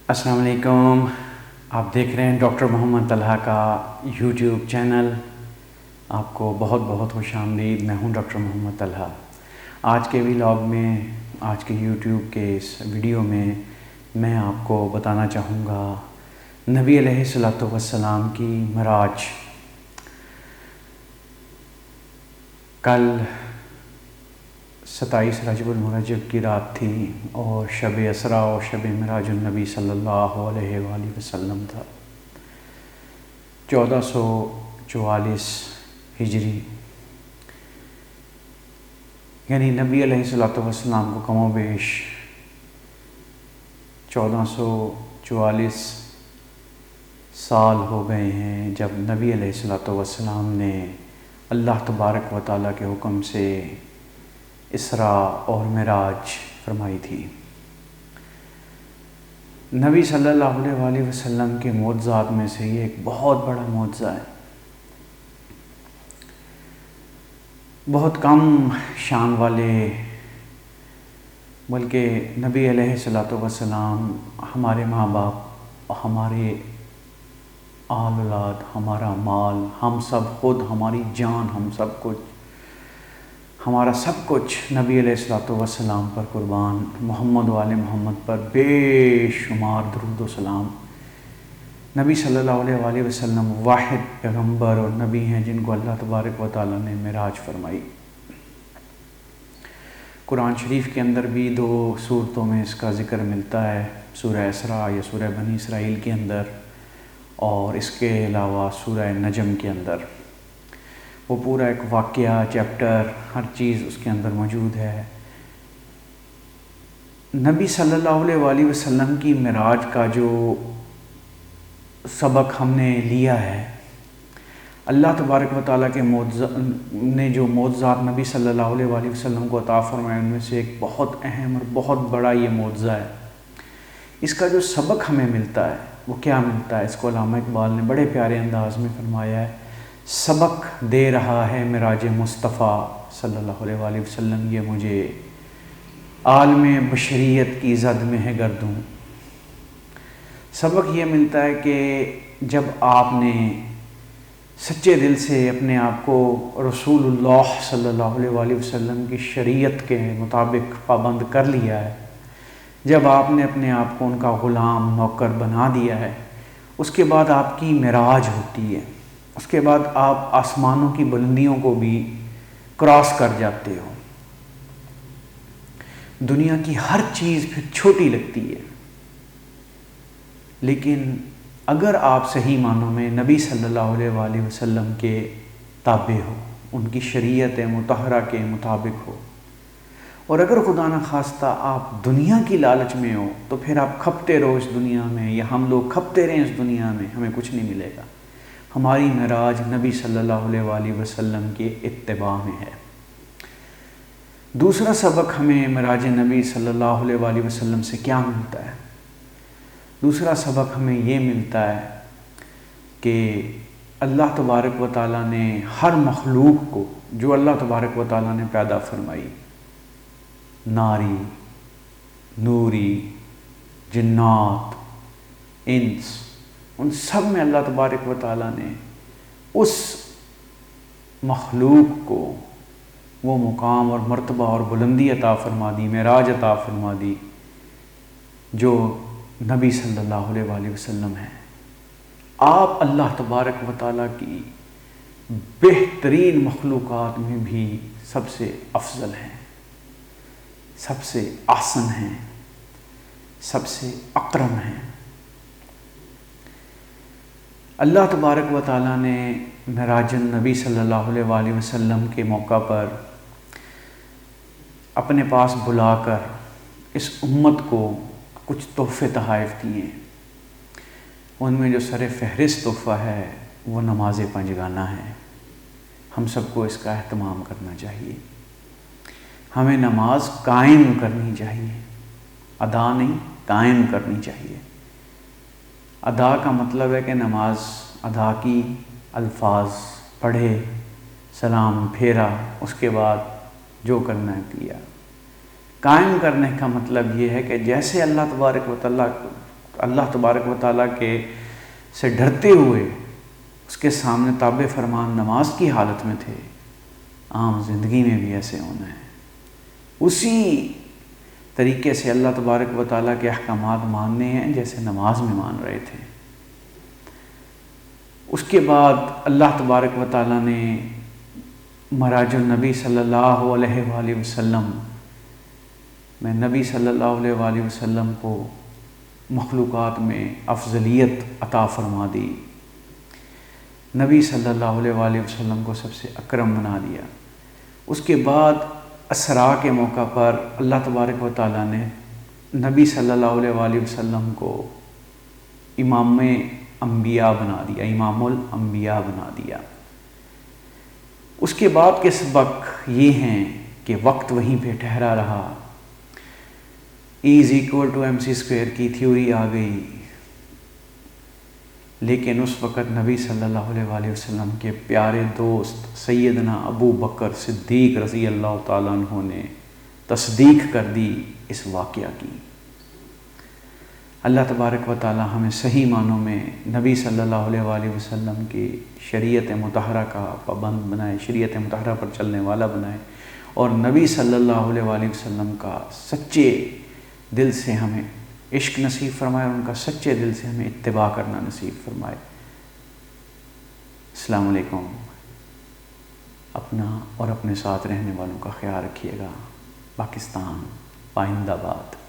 السلام علیکم۔ آپ دیکھ رہے ہیں ڈاکٹر محمد طلحہ کا یوٹیوب چینل۔ آپ کو بہت بہت خوش آمدید۔ میں ہوں ڈاکٹر محمد طلحہ۔ آج کے ولاگ میں، آج کے یوٹیوب کے اس ویڈیو میں آپ کو بتانا چاہوں گا نبی علیہ الصلوۃ والسلام کی معراج۔ کل 27 رجب المرجب کی رات تھی اور شب اسراء اور شب معراج النبی صلی اللہ علیہ وآلہ وسلم تھا، 1444 ہجری۔ یعنی نبی علیہ الصلوۃ والسلام کو کم و بیش 1444 سال ہو گئے ہیں جب نبی علیہ الصلوۃ والسلام نے اللہ تبارک و تعالیٰ کے حکم سے اسراء اور معراج فرمائی تھی۔ نبی صلی اللہ علیہ وآلہ وسلم کے معجزات میں سے یہ ایک بہت بڑا معجزہ ہے۔ بہت کم شان والے، بلکہ نبی علیہ الصلوۃ والسلام ہمارے ماں باپ، ہمارے آل اولاد، ہمارا مال، ہم سب خود، ہماری جان، ہم سب کچھ، ہمارا سب کچھ نبی علیہ الصلوۃ والسلام پر قربان، محمد و آل محمد پر بے شمار درود و سلام۔ نبی صلی اللہ علیہ وآلہ وسلم واحد پیغمبر اور نبی ہیں جن کو اللہ تبارک و تعالیٰ نے معراج فرمائی۔ قرآن شریف کے اندر بھی 2 صورتوں میں اس کا ذکر ملتا ہے، سورہ اسراء یا سورہ بنی اسرائیل کے اندر، اور اس کے علاوہ سورہ نجم کے اندر۔ وہ پورا ایک واقعہ، چیپٹر، ہر چیز اس کے اندر موجود ہے۔ نبی صلی اللہ علیہ وآلہ وسلم کی معراج کا جو سبق ہم نے لیا ہے، اللہ تبارک و تعالیٰ کے نے جو معجزات نبی صلی اللہ علیہ وآلہ وسلم کو عطا فرمائے، ان میں سے ایک بہت اہم اور بہت بڑا یہ معجزہ ہے۔ اس کا جو سبق ہمیں ملتا ہے وہ کیا ملتا ہے؟ اس کو علامہ اقبال نے بڑے پیارے انداز میں فرمایا ہے، سبق دے رہا ہے معراج مصطفیٰ صلی اللہ علیہ وآلہ وسلم یہ مجھے، عالم بشریت کی زد میں ہے گردوں۔ سبق یہ ملتا ہے کہ جب آپ نے سچے دل سے اپنے آپ کو رسول اللہ صلی اللہ علیہ وآلہ وسلم کی شریعت کے مطابق پابند کر لیا ہے، جب آپ نے اپنے آپ کو ان کا غلام، نوکر بنا دیا ہے، اس کے بعد آپ کی معراج ہوتی ہے۔ اس کے بعد آپ آسمانوں کی بلندیوں کو بھی کراس کر جاتے ہو۔ دنیا کی ہر چیز پھر چھوٹی لگتی ہے، لیکن اگر آپ صحیح معنوں میں نبی صلی اللہ علیہ وآلہ وسلم کے تابع ہو، ان کی شریعت مطہرہ کے مطابق ہو، اور اگر خدا نخواستہ آپ دنیا کی لالچ میں ہو، تو پھر آپ کھپتے رہو اس دنیا میں، یا ہم لوگ کھپتے رہیں اس دنیا میں، ہمیں کچھ نہیں ملے گا۔ ہماری معراج نبی صلی اللہ علیہ وآلہ وسلم کے اتباع میں ہے۔ دوسرا سبق ہمیں معراج نبی صلی اللہ علیہ وآلہ وسلم سے کیا ملتا ہے؟ دوسرا سبق ہمیں یہ ملتا ہے کہ اللہ تبارک و تعالیٰ نے ہر مخلوق کو جو اللہ تبارک و تعالیٰ نے پیدا فرمائی، ناری، نوری، جنات، انس، ان سب میں اللہ تبارک و تعالیٰ نے اس مخلوق کو وہ مقام اور مرتبہ اور بلندی عطا فرما دی، معراج عطا فرما دی جو نبی صلی اللہ علیہ وآلہ وسلم ہے۔ آپ اللہ تبارک و تعالیٰ کی بہترین مخلوقات میں بھی سب سے افضل ہیں، سب سے احسن ہیں، سب سے اکرم ہیں۔ اللہ تبارک و تعالیٰ نے معراج النبی صلی اللہ علیہ وآلہ وسلم کے موقع پر اپنے پاس بلا کر اس امت کو کچھ تحفے تحائف دیے۔ ان میں جو سر فہرست تحفہ ہے وہ نماز پنجگانہ ہے۔ ہم سب کو اس کا اہتمام کرنا چاہیے۔ ہمیں نماز قائم کرنی چاہیے، ادا نہیں، قائم کرنی چاہیے۔ ادا کا مطلب ہے کہ نماز ادا کی، الفاظ پڑھے، سلام پھیرا، اس کے بعد جو کرنا ہے کیا۔ قائم کرنے کا مطلب یہ ہے کہ جیسے اللہ تبارک و تعالیٰ اللہ تبارک و تعالیٰ کے سے ڈرتے ہوئے اس کے سامنے تابع فرمان نماز کی حالت میں تھے، عام زندگی میں بھی ایسے ہونا ہے۔ اسی طریقے سے اللہ تبارک و تعالیٰ کے احکامات ماننے ہیں جیسے نماز میں مان رہے تھے۔ اس کے بعد اللہ تبارک و تعالیٰ نے معراج النبی صلی اللہ علیہ وآلہ وسلم میں نبی صلی اللہ علیہ وآلہ وسلم کو مخلوقات میں افضلیت عطا فرما دی، نبی صلی اللہ علیہ وآلہ وسلم کو سب سے اکرم بنا دیا۔ اس کے بعد اسراء کے موقع پر اللہ تبارک و تعالیٰ نے نبی صلی اللہ علیہ وآلہ وسلم کو امام انبیاء بنا دیا، امام الانبیاء بنا دیا۔ اس کے بعد کے سبق یہ ہیں کہ وقت وہیں پہ ٹھہرا رہا، E=mc² کی تھیوری آ گئی، لیکن اس وقت نبی صلی اللہ علیہ وآلہ وسلم کے پیارے دوست سیدنا ابو بکر صدیق رضی اللہ تعالیٰ عنہ نے تصدیق کر دی اس واقعہ کی۔ اللہ تبارک و تعالیٰ ہمیں صحیح معنوں میں نبی صلی اللہ علیہ وآلہ وسلم کی شریعت مطہرہ کا پابند بنائے، شریعت مطہرہ پر چلنے والا بنائے، اور نبی صلی اللہ علیہ وآلہ وسلم کا سچے دل سے ہمیں عشق نصیب فرمائے، اور ان کا سچے دل سے ہمیں اتباع کرنا نصیب فرمائے۔ السلام علیکم۔ اپنا اور اپنے ساتھ رہنے والوں کا خیال رکھیے گا۔ پاکستان پائندہ باد۔